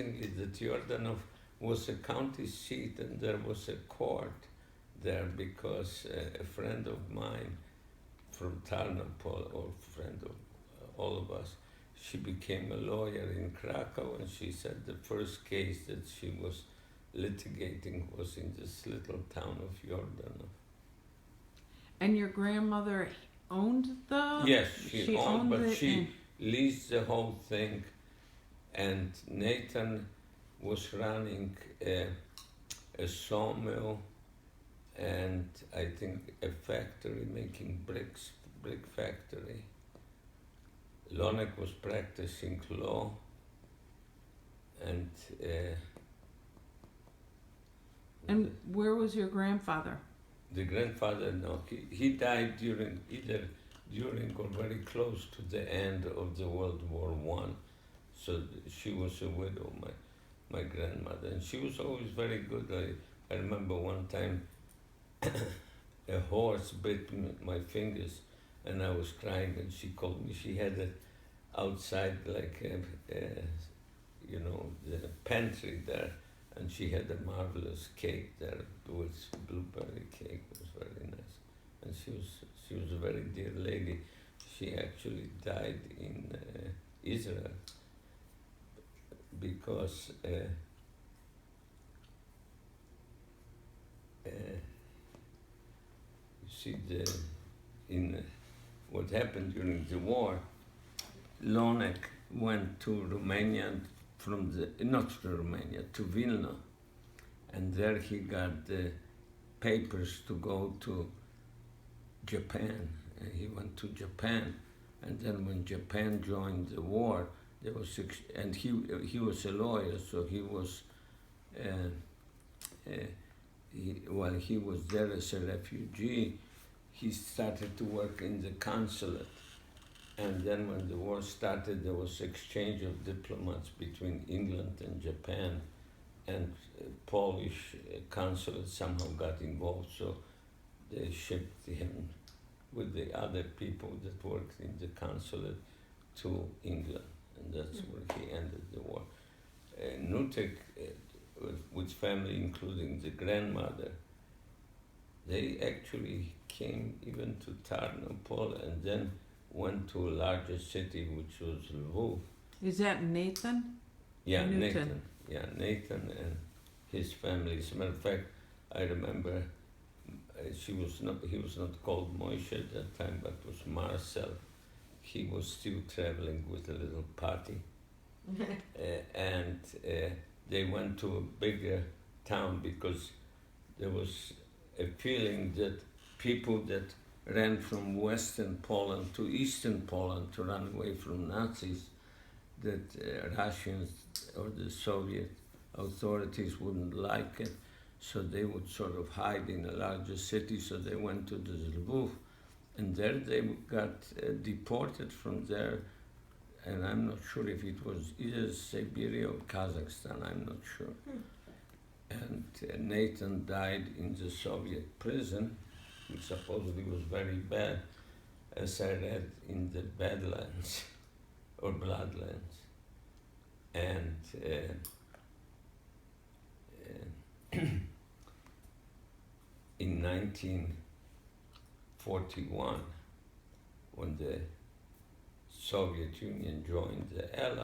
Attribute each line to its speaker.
Speaker 1: amazingly that Jordanov was a county seat and there was a court there because a friend of mine from Tarnopol, or friend of all of us, she became a lawyer in Krakow, and she said the first case that she was litigating was in this little town of Jordanov.
Speaker 2: And your grandmother owned the...
Speaker 1: Yes, she owned, but
Speaker 2: it
Speaker 1: she leased the whole thing, and Nathan was running a sawmill and I think a factory making bricks, brick factory. Lonek was practicing law, and
Speaker 2: where was your grandfather?
Speaker 1: the grandfather, no, he died either during or very close to the end of the World War One. So she was a widow, my grandmother, and she was always very good. I remember one time a horse bit my fingers, and I was crying, and she called me. She had it outside, like the pantry there, and she had a marvelous cake there. It was blueberry cake. It was very nice, and she was a very dear lady. She actually died in Israel because you see what happened during the war. Lonek went to Romania not to Romania, to Vilna, and there he got the papers to go to Japan. And he went to Japan, and then when Japan joined the war, there was and he was a lawyer, so he was while he was there as a refugee, he started to work in the consulate. And then when the war started, there was exchange of diplomats between England and Japan, and Polish consulate somehow got involved, so they shipped him with the other people that worked in the consulate to England, and that's where he ended the war. Nutek, with family, including the grandmother, they actually came even to Tarnopol and then went to a larger city, which was Lvov.
Speaker 2: Is that Nathan?
Speaker 1: Yeah, Nathan. Yeah, Nathan and his family. As a matter of fact, I remember he was not called Moshe at that time, but was Marcel. He was still traveling with a little party. And they went to a bigger town because there was a feeling that people that ran from Western Poland to Eastern Poland to run away from Nazis, that Russians or the Soviet authorities wouldn't like it, so they would sort of hide in a larger city, so they went to the Lvov, and there they got deported from there, and I'm not sure if it was either Siberia or Kazakhstan, I'm not sure. And Nathan died in the Soviet prison, which supposedly was very bad, as I read in the Badlands or Bloodlands. And in 1941, when the Soviet Union joined the Allies,